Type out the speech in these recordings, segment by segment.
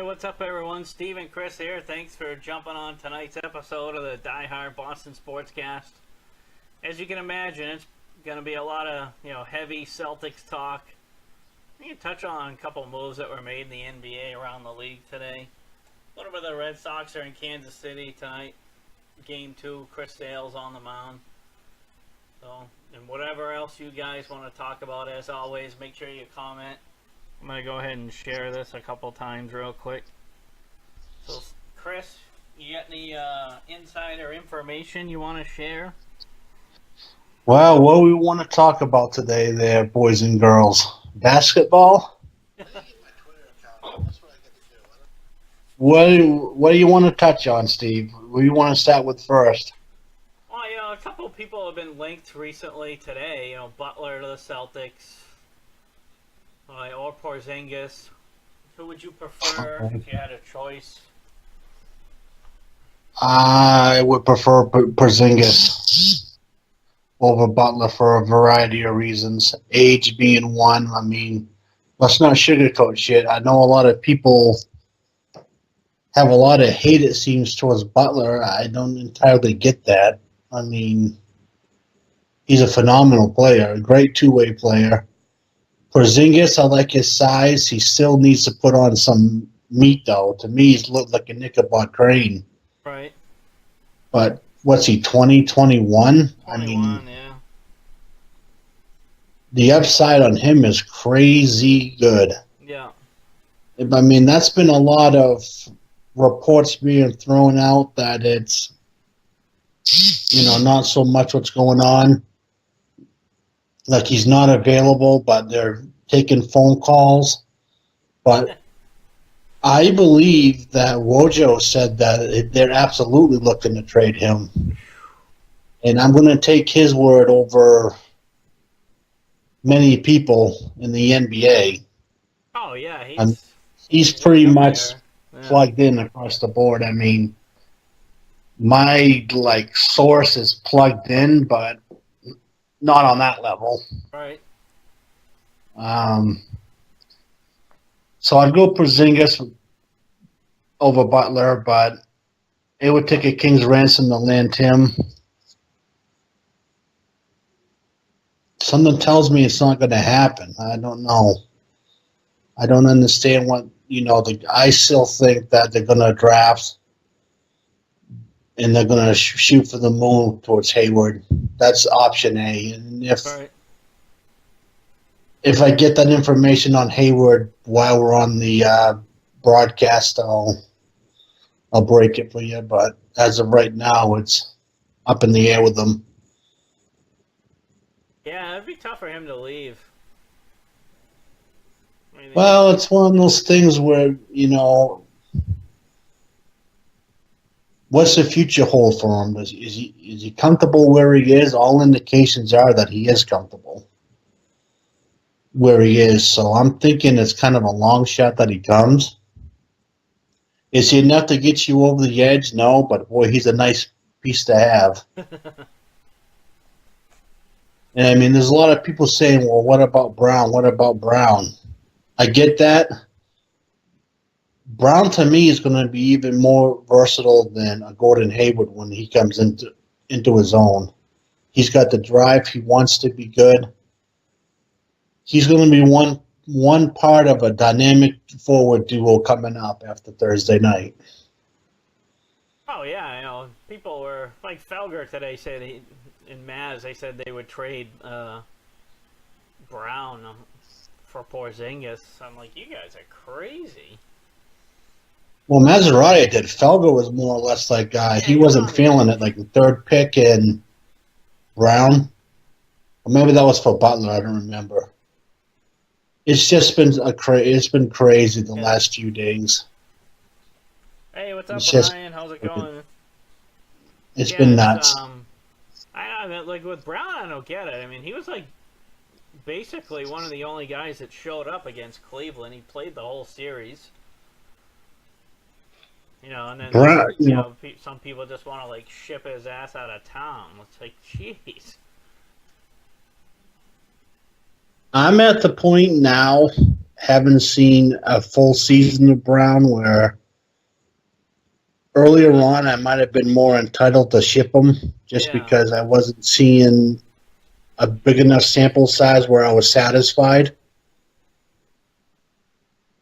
what's up, everyone? Steve and Chris here. Thanks for jumping on tonight's episode of the Diehard Boston Sportscast. As you can imagine, it's going to be a lot of heavy Celtics talk. We can touch on a couple moves that were made in the NBA around the league today. A little bit of the Red Sox are in Kansas City tonight. Game 2, Chris Sale's on the mound. So, and whatever else you guys want to talk about, as always, make sure you comment. I'm going to go ahead and share this a couple times real quick. So, Chris, you got any insider information you want to share? Well, what do we want to talk about today there, boys and girls? Basketball? What do you want to touch on, Steve? What do you want to start with first? Well, a couple of people have been linked recently today. Butler to the Celtics. Or Porzingis. Who would you prefer if you had a choice? I would prefer Porzingis over Butler for a variety of reasons. Age being one. I mean, let's not sugarcoat shit. I know a lot of people have a lot of hate, it seems, towards Butler. I don't entirely get that. I mean, he's a phenomenal player, a great two-way player. Porzingis, I like his size. He still needs to put on some meat, though. To me, he's looked like a Nickelback crane. Right. But what's he, 20, 21? 21, yeah. The upside on him is crazy good. Yeah. I mean, that's been a lot of reports being thrown out that it's, not so much what's going on. Like he's not available, but they're taking phone calls. But I believe that Wojo said that they're absolutely looking to trade him. And I'm going to take his word over many people in the NBA. Oh, yeah. He's pretty much plugged in across the board. I mean, my source is plugged in, but not on that level. Right. So I'd go Porzingis over Butler, but it would take a king's ransom to land him. Something tells me it's not going to happen. I don't know. I don't understand what, I still think that they're going to draft and they're going to shoot for the moon towards Hayward. That's option A. And if I get that information on Hayward while we're on the broadcast, I'll break it for you. But as of right now, it's up in the air with them. Yeah, it'd be tough for him to leave. Well, it's one of those things where, what's the future hold for him? Is he comfortable where he is? All indications are that he is comfortable where he is. So I'm thinking it's kind of a long shot that he comes. Is he enough to get you over the edge? No, but boy, he's a nice piece to have. And I mean, there's a lot of people saying, well, what about Brown? What about Brown? I get that. Brown, to me, is going to be even more versatile than a Gordon Hayward when he comes into his own. He's got the drive. He wants to be good. He's going to be one part of a dynamic forward duo coming up after Thursday night. Oh, yeah. People were, like Felger today said, in Maz, they said they would trade Brown for Porzingis. I'm like, you guys are crazy. Well, Maserati did. Felger was more or less like he wasn't feeling it, like the third pick in Brown. Or maybe that was for Butler. I don't remember. It's just been it's been crazy the last few days. Hey, what's up, Ryan? How's it going? It's been nuts. I don't know, like with Brown, I don't get it. I mean, he was like basically one of the only guys that showed up against Cleveland. He played the whole series. And then some people just want to ship his ass out of town. It's like, jeez. I'm at the point now haven't seen a full season of Brown where earlier on I might have been more entitled to ship him just Yeah. because I wasn't seeing a big enough sample size where I was satisfied.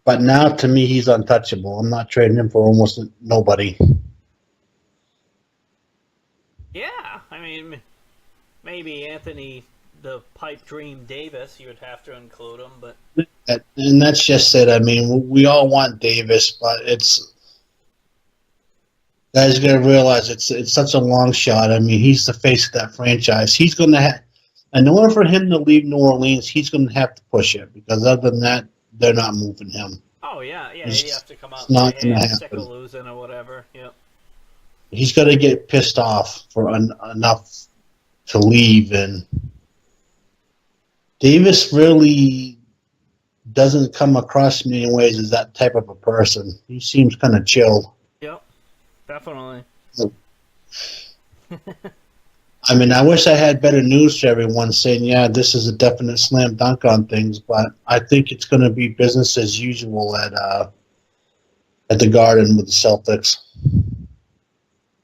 But now, to me, he's untouchable. I'm not trading him for almost nobody. Yeah. I mean, maybe Anthony the Pipe Dream Davis, you would have to include him, but And that's just it. I mean, we all want Davis, but it's guys got to realize it's such a long shot. I mean, he's the face of that franchise. He's going to have, in order for him to leave New Orleans, he's going to have to push it because other than that, they're not moving him. oh yeah, you have to come out It's and say, not hey, going to I'm sick of happen. losing or whatever. Yep. He's got to get pissed off for enough to leave, and Davis really doesn't come across me in ways as that type of a person. He seems kind of chill. Yep. Definitely. I mean, I wish I had better news for everyone saying, yeah, this is a definite slam dunk on things, but I think it's going to be business as usual at the Garden with the Celtics.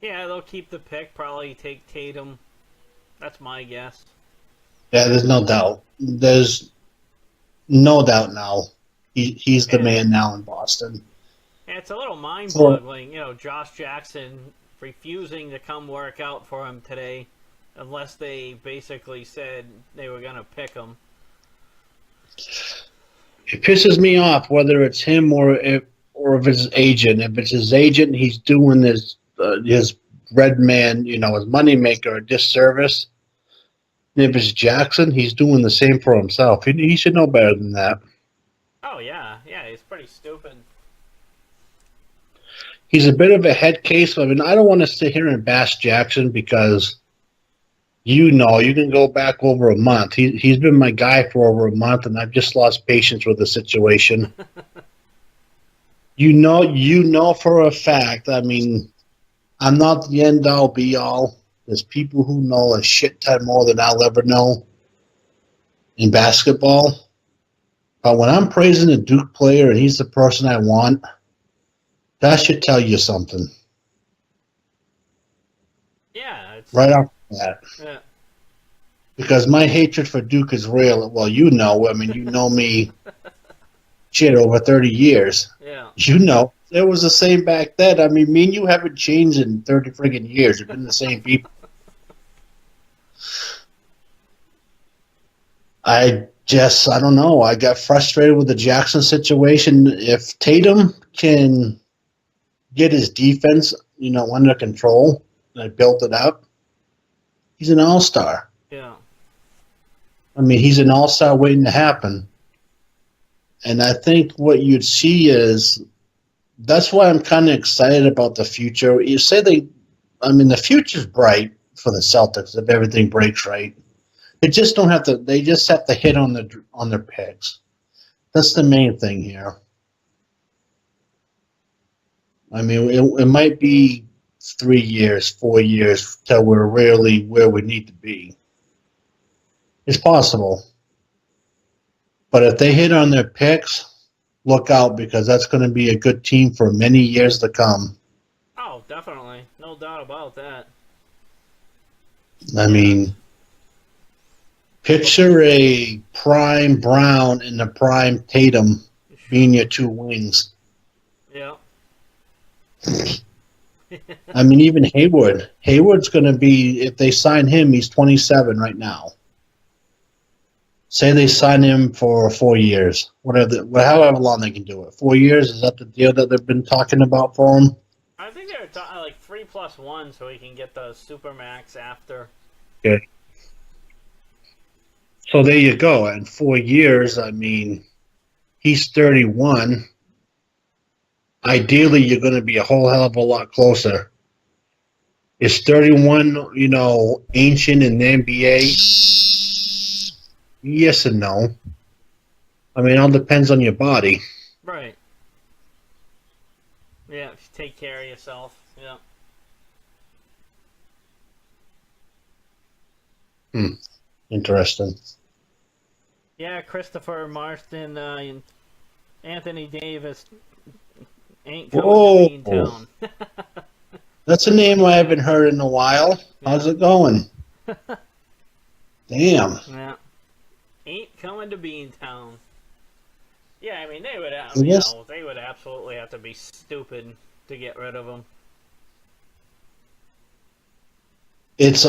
Yeah, they'll keep the pick. Probably take Tatum. That's my guess. Yeah, there's no doubt. There's no doubt now. He's the Yeah. man now in Boston. Yeah, it's a little mind-boggling. Josh Jackson refusing to come work out for him today, unless they basically said they were going to pick him. It pisses me off whether it's him or if it's his agent. If it's his agent, he's doing his red man, his moneymaker a disservice. And if it's Jackson, he's doing the same for himself. He should know better than that. Oh, yeah. Yeah, he's pretty stupid. He's a bit of a head case. I mean, I don't want to sit here and bash Jackson because you can go back over a month. He's been my guy for over a month, and I've just lost patience with the situation. You know for a fact. I mean, I'm not the end all be all. There's people who know a shit ton more than I'll ever know in basketball. But when I'm praising a Duke player and he's the person I want, that should tell you something. Yeah, it's Right off the bat. yeah. Because my hatred for Duke is real. Well, I mean, you know me shit over 30 years. Yeah. It was the same back then. I mean, me and you haven't changed in 30 friggin' years. We've been the same people. I don't know. I got frustrated with the Jackson situation. If Tatum can get his defense, under control, and I built it up, he's an all-star. Yeah. I mean, he's an all-star waiting to happen. And I think what you'd see is that's why I'm kind of excited about the future. You say the future's bright for the Celtics if everything breaks right. They just don't have to. They just have to hit on their picks. That's the main thing here. I mean, it might be 3 years, 4 years till we're really where we need to be. It's possible. But if they hit on their picks, look out because that's going to be a good team for many years to come. Oh, definitely. No doubt about that. I mean, picture a prime Brown and a prime Tatum being your two wings. Yeah. I mean, even Hayward. Hayward's going to be, if they sign him, he's 27 right now. Say they sign him for 4 years, however long they can do it. 4 years, is that the deal that they've been talking about for him? I think they're talking like 3+1 so he can get the Supermax after. Okay. So there you go. In 4 years, I mean, he's 31. Ideally, you're going to be a whole hell of a lot closer. Is 31, ancient in the NBA? Yes and no. I mean, it all depends on your body. Right. Yeah, if you take care of yourself. Yeah. Interesting. Yeah, Christopher Marston Anthony Davis ain't coming Whoa. to Beantown. That's a name I haven't heard in a while. How's it going? Damn. Yeah. Ain't coming to Beantown. Yeah, I mean, they would, they would absolutely have to be stupid to get rid of him. It's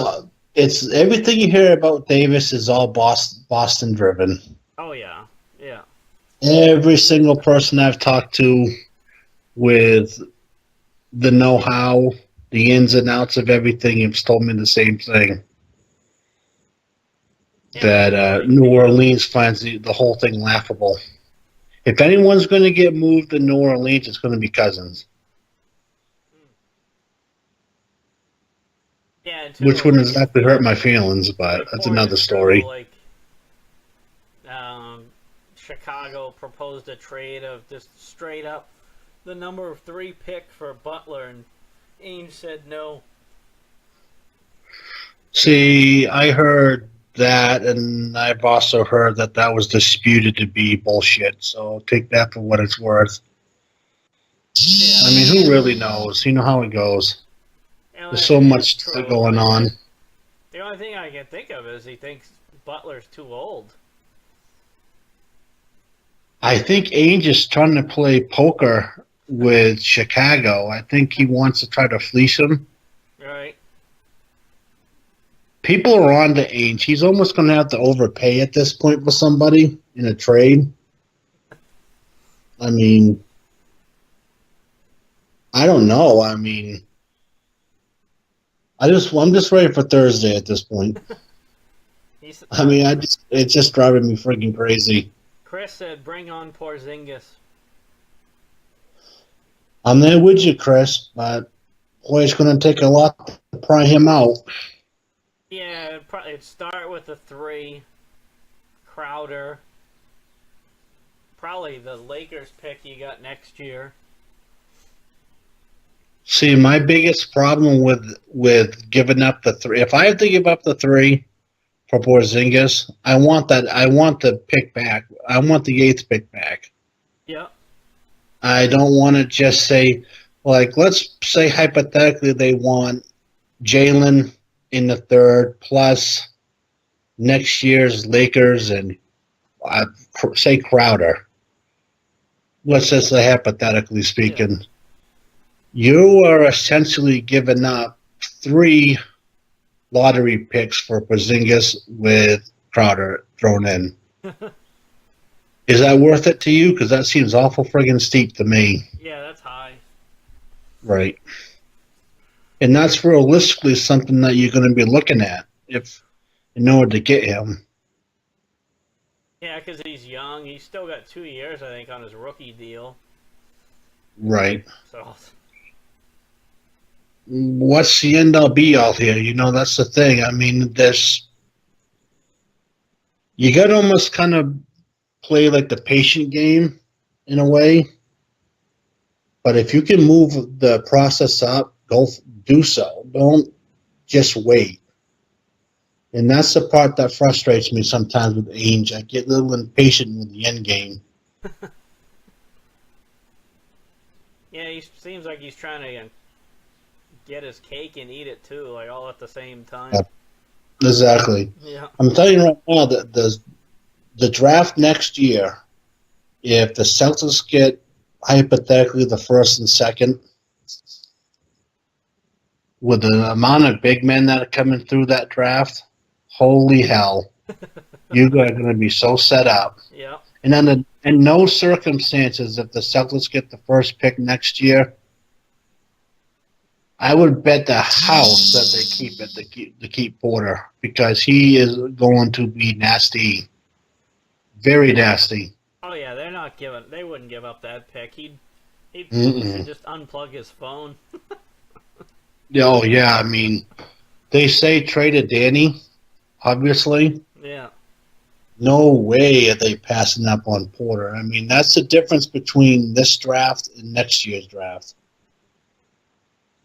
everything you hear about Davis is all Boston driven. Oh yeah, yeah. Every single person I've talked to with the know-how, the ins and outs of everything, have told me the same thing. Yeah, That New Orleans finds the whole thing laughable. If anyone's going to get moved to New Orleans, it's going to be Cousins. Yeah, which wouldn't exactly hurt my feelings, but that's another story. Chicago proposed a trade of just straight up the number 3 pick for Butler, and Ainge said no. See, I heard that, and I've also heard that that was disputed to be bullshit, so take that for what it's worth. Yeah. I mean, who really knows? You know how it goes. There's so much going on. The only thing I can think of is he thinks Butler's too old. I think Ainge is trying to play poker with Chicago. I think he wants to try to fleece him. Right. People are on to Ainge. He's almost going to have to overpay at this point for somebody in a trade. I mean, I don't know. I mean, I'm just ready for Thursday at this point. I mean, it's just driving me freaking crazy. Chris said, "Bring on Porzingis." I'm there with you, Chris, but boy, it's going to take a lot to pry him out. Yeah, it'd start with the 3, Crowder, probably the Lakers pick you got next year. See, my biggest problem with giving up the 3, if I have to give up the 3 for Porzingis, I want the pick back. I want the 8th pick back. Yeah. I don't want to just say, like, let's say hypothetically they want Jalen in the 3rd plus next year's Lakers and say Crowder. Let's just say hypothetically speaking. Yeah. You are essentially giving up 3 lottery picks for Porzingis with Crowder thrown in. Is that worth it to you? Because that seems awful friggin' steep to me. Yeah, that's high. Right. And that's realistically something that you're going to be looking at in order to get him. Yeah, because he's young. He's still got 2 years, I think, on his rookie deal. Right. So, what's the end all be all here? You know, that's the thing. I mean, you got to almost kind of play like the patient game in a way. But if you can move the process up, do so. Don't just wait. And that's the part that frustrates me sometimes with Ainge. I get a little impatient with the end game. Yeah, he seems like he's trying to get his cake and eat it too, like all at the same time. Yeah, exactly. Yeah. I'm telling you right now that the draft next year, if the Celtics get hypothetically the 1st and 2nd, with the amount of big men that are coming through that draft, holy hell, you guys are going to be so set up. Yeah. And in no circumstances, if the Celtics get the 1st pick next year, I would bet the house that they keep it to keep Porter, because he is going to be nasty, very nasty. Oh yeah, they wouldn't give up that pick. He'd just unplug his phone. Oh yeah, I mean, they say traded Danny, obviously. Yeah. No way are they passing up on Porter. I mean, that's the difference between this draft and next year's draft.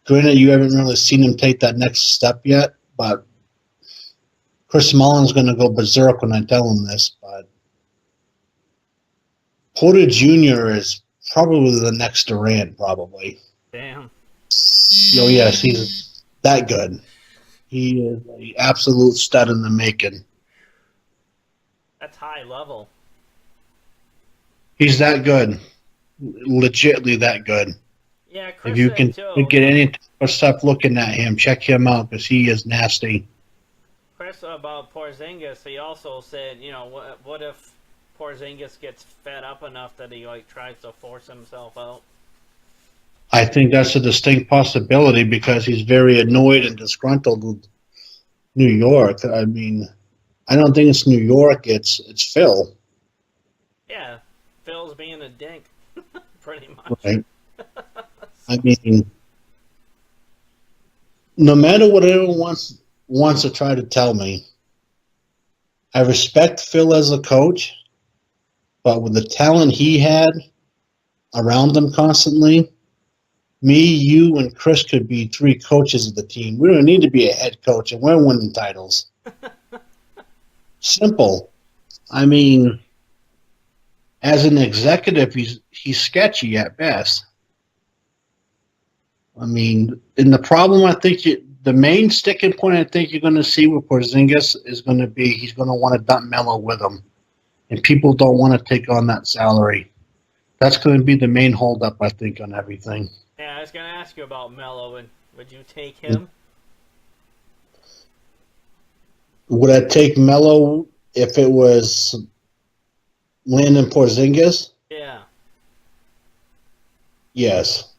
Granted, you haven't really seen him take that next step yet, but Chris Mullin's going to go berserk when I tell him this. But Porter Jr. is probably the next Durant, probably. Damn. Oh, yes, he's that good. He is an absolute stud in the making. That's high level. He's that good. Legitly that good. Yeah, If Chris you said can too. get any type of stuff looking at him, check him out because he is nasty. Chris about Porzingis, he also said, what if Porzingis gets fed up enough that he like tries to force himself out? I think that's a distinct possibility because he's very annoyed and disgruntled with New York. I mean, I don't think it's New York. It's Phil. Yeah, Phil's being a dink, pretty much. Right. I mean, no matter what anyone wants to try to tell me, I respect Phil as a coach, but with the talent he had around him constantly, me, you, and Chris could be 3 coaches of the team. We don't need to be a head coach, and we're winning titles. Simple. I mean, as an executive, he's sketchy at best. I mean, and the problem I think the main sticking point I think you're going to see with Porzingis is going to be he's going to want to dump Melo with him, and people don't want to take on that salary. That's going to be the main holdup, I think, on everything. Yeah, I was going to ask you about Melo, and would you take him? Would I take Melo if it was Landon Porzingis? Yeah. Yes.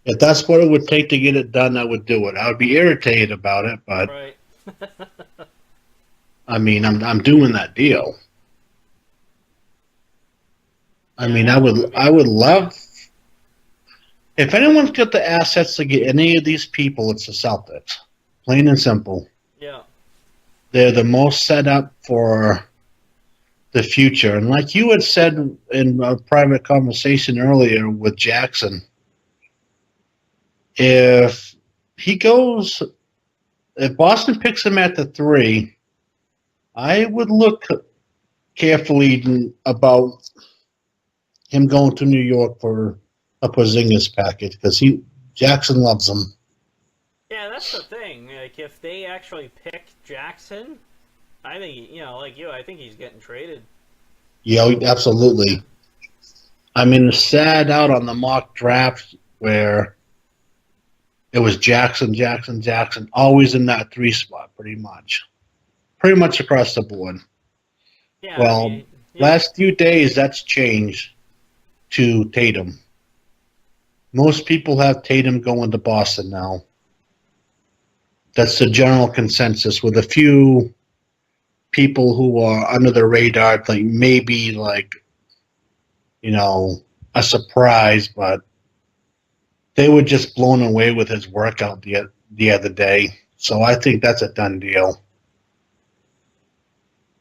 If that's what it would take to get it done, I would do it. I would be irritated about it, but Right. I mean, I'm doing that deal. I mean, I would love if anyone's got the assets to get any of these people, it's the Celtics. Plain and simple. Yeah. They're the most set up for the future. And like you had said in a private conversation earlier with Jackson, if Boston picks him at the 3, I would look carefully about him going to New York for a Porzingis package because Jackson loves him. Yeah, that's the thing. Like, if they actually pick Jackson, I think, like you, I think he's getting traded. Yeah, absolutely. I mean, it's sad out on the mock draft where it was Jackson, always in that 3 spot, pretty much across the board. Yeah, Well, last few days that's changed to Tatum. Most people have Tatum going to Boston now. That's the general consensus, with a few people who are under the radar, like maybe a surprise, but they were just blown away with his workout the other day. So I think that's a done deal.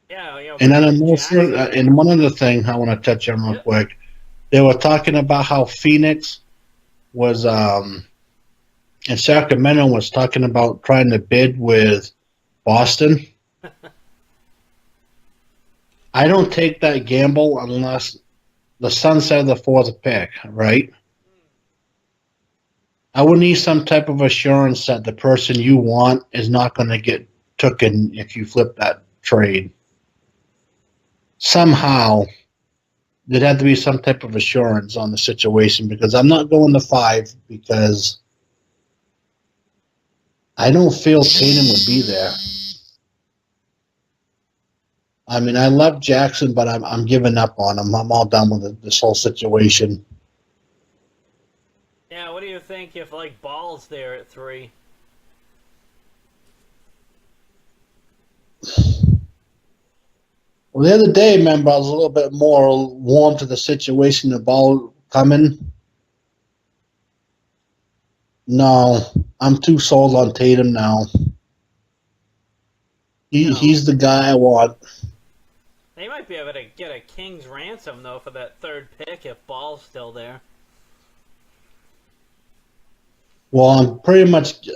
Yeah, and then and one other thing I want to touch on real quick. They were talking about how Phoenix was and Sacramento was talking about trying to bid with Boston. I don't take that gamble unless the Suns have the 4th pick, right? I would need some type of assurance that the person you want is not going to get taken if you flip that trade. Somehow, there'd have to be some type of assurance on the situation because I'm not going to 5 because I don't feel Tatum would be there. I mean, I love Jackson, but I'm giving up on him. I'm all done with this whole situation. Yeah, what do you think if, Ball's there at 3? Well, the other day, remember, I was a little bit more warm to the situation, the Ball coming. No, I'm too sold on Tatum now. He's the guy I want. They might be able to get a king's ransom, though, for that 3rd pick if Ball's still there. Well, I'm pretty much,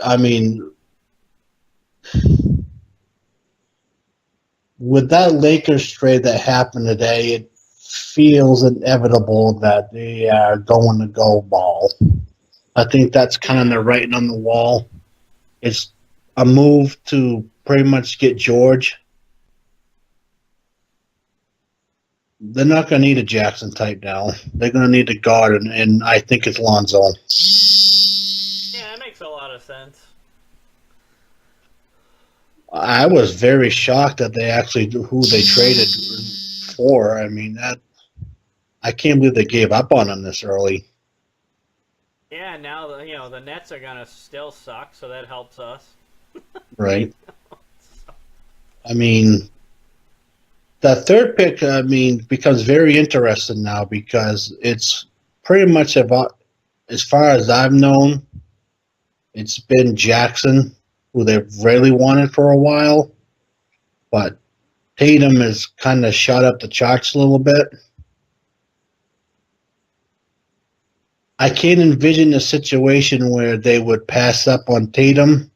with that Lakers trade that happened today, it feels inevitable that they are going to go ball. I think that's kind of the writing on the wall. It's a move to pretty much get George. They're not going to need a Jackson type now. They're going to need a guard, and I think it's Lonzo. Yeah, it makes a lot of sense. I was very shocked that they actually who they traded for. I mean, I can't believe they gave up on him this early. Yeah, now the Nets are gonna still suck, so that helps us. Right. I mean, that third pick, becomes very interesting now because it's pretty much about, as far as I've known, it's been Jackson, who they've really wanted for a while, but Tatum has kind of shot up the charts a little bit. I can't envision a situation where they would pass up on Tatum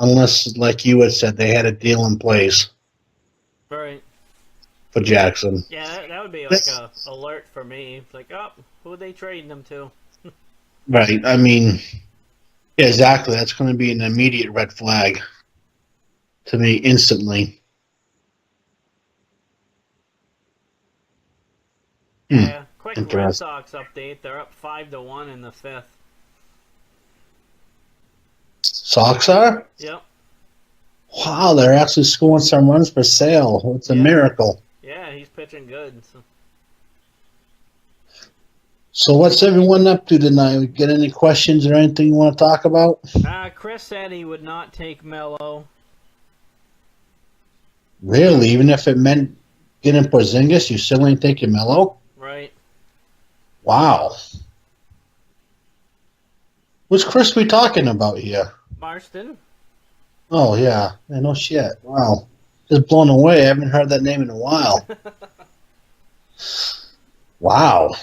unless, like you had said, they had a deal in place. Right. For Jackson. Yeah, that would be like a alert for me. It's like, oh, who are they trading them to? Right. I mean, yeah, exactly. That's going to be an immediate red flag to me instantly. Yeah. Quick Red Sox update. They're up 5-1 in the 5th. Sox are? Yep. Wow, they're actually scoring some runs for Sale. It's a miracle. Yeah, he's pitching good. So what's everyone up to tonight? Get any questions or anything you want to talk about? Chris said he would not take Melo. Really? Even if it meant getting Porzingis, you still ain't taking Melo? Right. Wow. What's Chris we talking about here? Marston. Oh, yeah. No shit. Wow. Just blown away. I haven't heard that name in a while. Wow.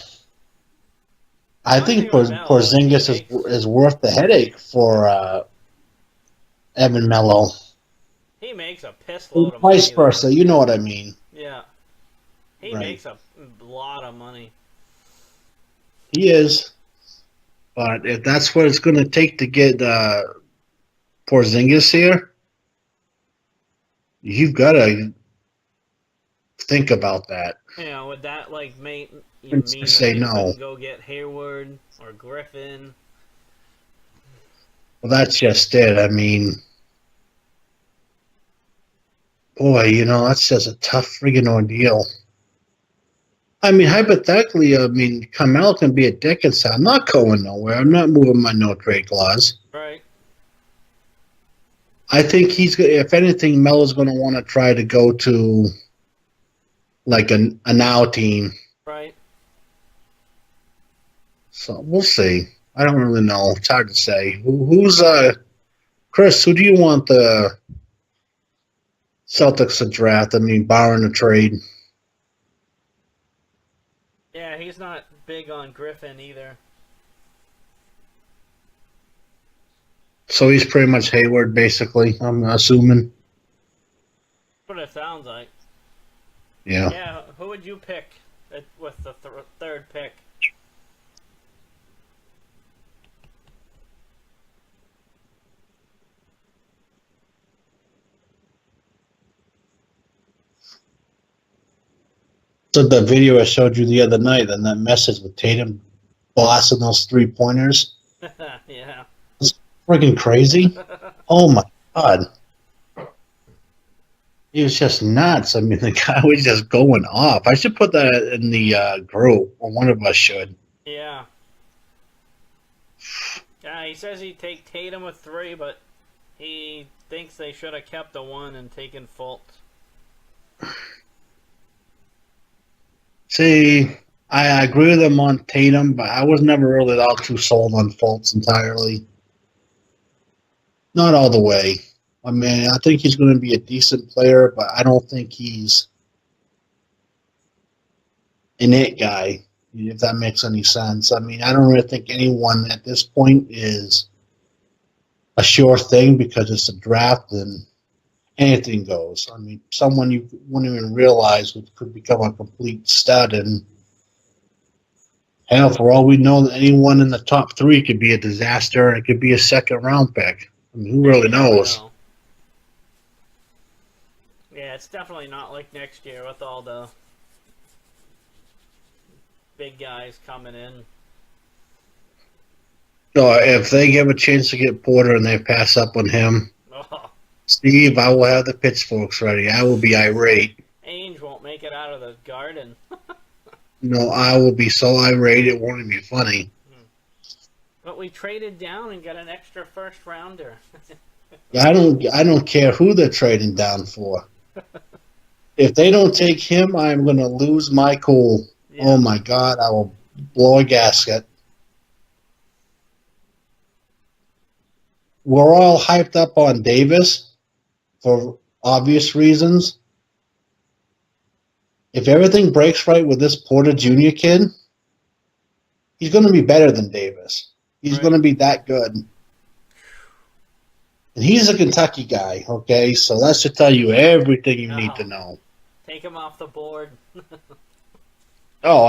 I think Porzingis is worth the headache for Evan Melo. He makes a piss load of money. Vice versa, you know what I mean. Yeah. He makes a lot of money. He is. But if that's what it's going to take to get Porzingis here, you've got to think about that. Yeah, would that mean that you couldn't go get Hayward or Griffin? Well, that's just it. I mean, boy, that's just a tough friggin' ordeal. I mean, hypothetically, Carmelo can be a dick and say, I'm not going nowhere. I'm not moving my no-trade clause. Right. I think if anything, Melo's going to want to try to go to, a now team. Right. So, we'll see. I don't really know. It's hard to say. Who's, Chris, who do you want the Celtics to draft? Barring a trade. Yeah, he's not big on Griffin either. So he's pretty much Hayward, basically, I'm assuming. That's what it sounds like. Yeah. Yeah, who would you pick with the third pick? So the video I showed you the other night, and that message with Tatum blasting those 3-pointers. Yeah. It's freaking crazy. Oh my God. He was just nuts. The guy was just going off. I should put that in the group, or one of us should. Yeah. Yeah, he says he'd take Tatum with 3, but he thinks they should have kept the 1 and taken Fultz. See, I agree with him on Tatum, but I was never really all too sold on Fultz entirely. Not all the way. I think he's going to be a decent player, but I don't think he's an it guy, if that makes any sense. I don't really think anyone at this point is a sure thing because it's a draft, and anything goes. I mean, someone you wouldn't even realize could become a complete stud, and hell, for all we know, anyone in the top three could be a disaster, and it could be a second round pick. I mean, who You really never knows? know. Yeah, it's definitely not like next year with all the big guys coming in. So if they give a chance to get Porter and they pass up on him, Oh, Steve, I will have the pitchforks ready. I will be irate. Ainge won't make it out of the Garden. No, I will be so irate it won't even be funny. But we traded down and got an extra first rounder. I don't care who they're trading down for. If they don't take him, I'm going to lose my cool. Yeah. Oh my God, I will blow a gasket. We're all hyped up on Davis for obvious reasons. If everything breaks right with this Porter Jr. kid, he's going to be better than Davis. He's Right. going to be that good. And he's a Kentucky guy, okay? So that should tell you everything you need to know. Take him off the board. Oh,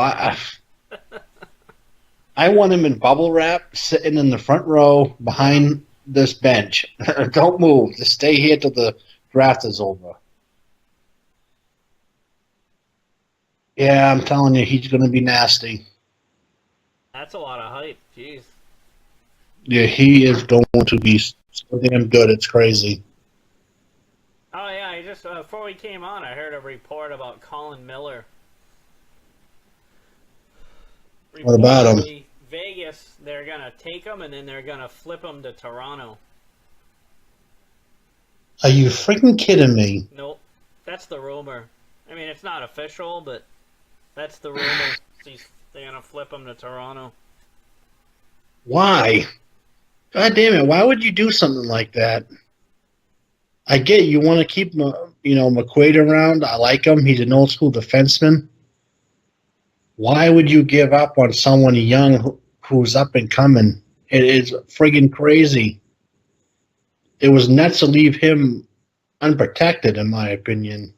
I want him in bubble wrap, sitting in the front row behind this bench. Don't move. Just stay here till the draft is over. Yeah, I'm telling you, he's going to be nasty. That's a lot of hype. Jeez. Yeah, he is going to be so damn good. It's crazy. Oh yeah, I just before we came on, I heard a report about Colin Miller. What about him? Reportedly, Vegas, they're gonna take him and then they're gonna flip him to Toronto. Are you freaking kidding me? Nope, that's the rumor. I mean, it's not official, but that's the rumor. They're gonna flip him to Toronto. Why? God damn it! Why would you do something like that? I get you want to keep McQuaid around. I like him. He's an old school defenseman. Why would you give up on someone young who's up and coming? It is friggin' crazy. It was nuts to leave him unprotected, in my opinion.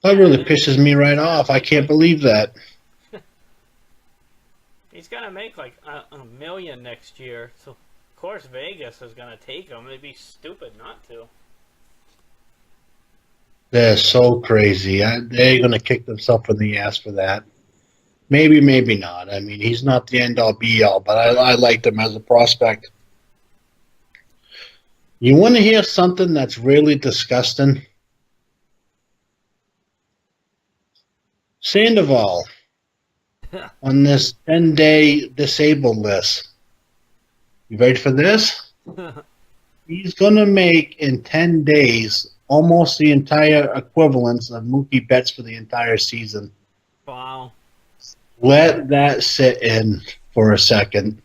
That really pisses me right off. I can't believe that. He's gonna make like $1 million next year, so of course Vegas is gonna take him. They'd be stupid not to. They're so crazy. They're going to kick themselves in the ass for that. Maybe, maybe not. I mean, he's not the end-all, be-all, but I liked him as a prospect. You want to hear something that's really disgusting? Sandoval on this 10-day disabled list. You ready for this? He's going to make, in 10 days, almost the entire equivalence of Mookie Betts for the entire season. Wow. Let that sit in for a second.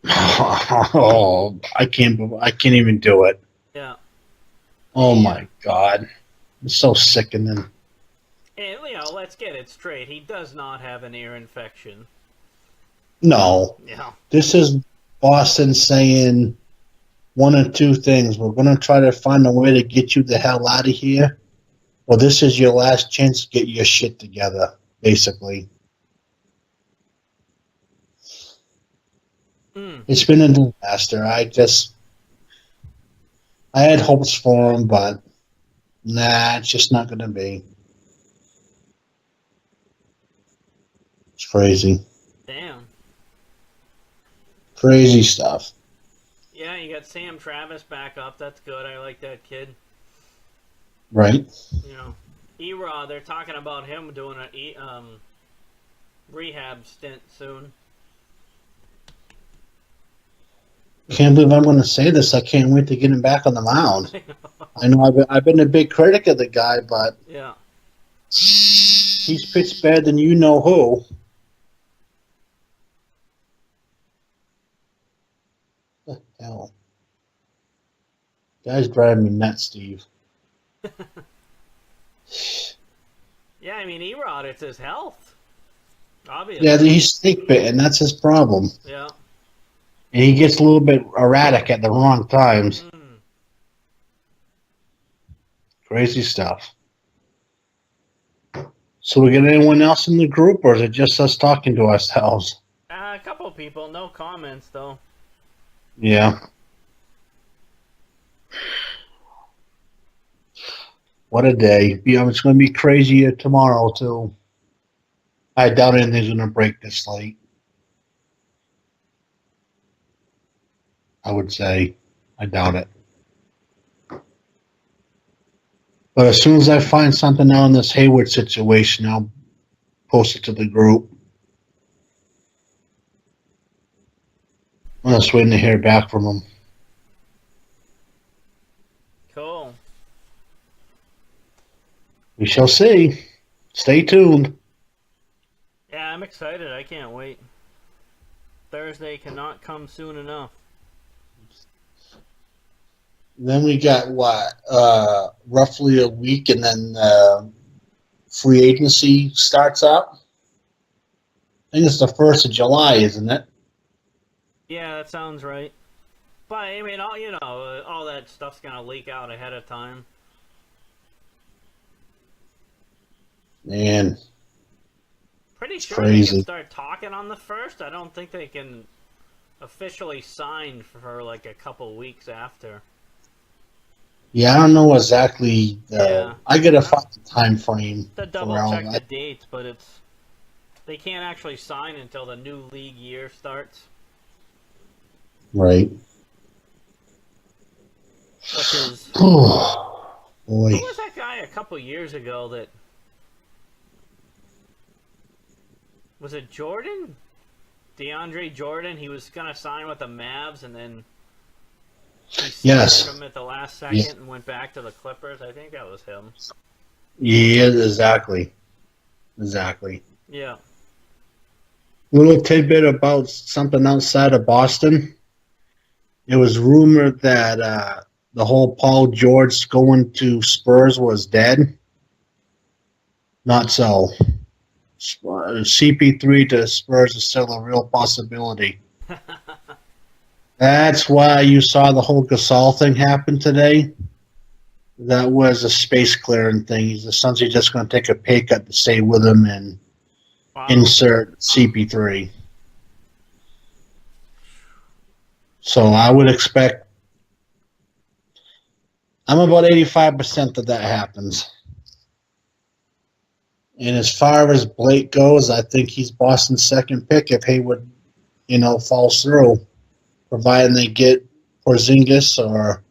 Oh, I can't even do it. Yeah. Oh my God. It's so sickening. And, let's get it straight. He does not have an ear infection. No. Yeah. This is Boston saying one or two things. We're going to try to find a way to get you the hell out of here. Well, this is your last chance to get your shit together, basically. It's been a disaster. I had hopes for him, but nah, it's just not going to be. It's crazy. Damn. Crazy stuff. Yeah, you got Sam Travis back up. That's good. I like that kid. Right. Erod, they're talking about him doing a rehab stint soon. Can't believe I'm going to say this. I can't wait to get him back on the mound. I know I've been a big critic of the guy, but Yeah. he's pitched better than you know who. What the hell? Guy's driving me nuts, Steve. Yeah, I mean, Erod, it's his health. Obviously. Yeah, he's snake bitten. That's his problem. Yeah. And he gets a little bit erratic at the wrong times. Crazy stuff. So we get anyone else in the group, or is it just us talking to ourselves? A couple people, no comments though. Yeah. What a day. Yeah, it's going to be crazy tomorrow, too. I doubt anything's going to break this late. I would say. I doubt it. But as soon as I find something out in this Hayward situation, I'll post it to the group. I'm just waiting to hear back from them. Cool. We shall see. Stay tuned. Yeah, I'm excited. I can't wait. Thursday cannot come soon enough. Then we got roughly a week, and then free agency starts up. I think it's the 1st of July, isn't it? Yeah, that sounds right. But I mean, all that stuff's gonna leak out ahead of time. Man, Pretty sure crazy. they can start talking on the 1st. I don't think they can officially sign for like a couple weeks after. Yeah, I don't know exactly. Yeah. I gotta find the time frame. To double check the dates, but they can't actually sign until the new league year starts. Right. Which is Oh, boy. who was that guy a couple years ago that was it Jordan? DeAndre Jordan? He was gonna sign with the Mavs and then he Yes. him at the last second and went back to the Clippers. I think that was him. Yeah, exactly. Exactly. Yeah. Little tidbit about something outside of Boston. It was rumored that the whole Paul George going to Spurs was dead. Not so. CP3 to Spurs is still a real possibility. That's why you saw the whole Gasol thing happen today. That was a space clearing thing. He's essentially just going to take a pay cut to stay with him and insert CP3. So I would expect. I'm about 85% that happens. And as far as Blake goes, I think he's Boston's second pick if Hayward, falls through, providing they get Porzingis or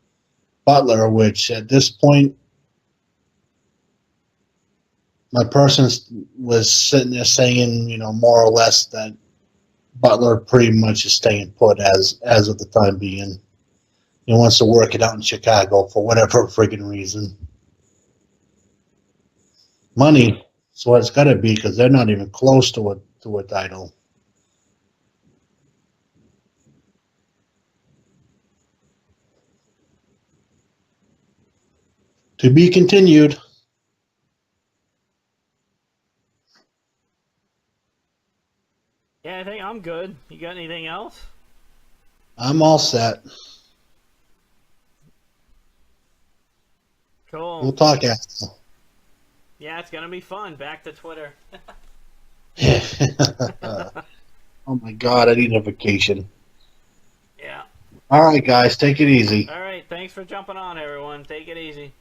Butler, which at this point, my person was sitting there saying, more or less that Butler pretty much is staying put as of the time being. He wants to work it out in Chicago for whatever friggin' reason. Money is what it's got to be because they're not even close to a title. To be continued. Yeah, I think I'm good. You got anything else? I'm all set. Cool. We'll talk after. Yeah, it's gonna be fun. Back to Twitter. Oh my God, I need a vacation. Yeah. All right, guys, take it easy. All right. Thanks for jumping on, everyone. Take it easy.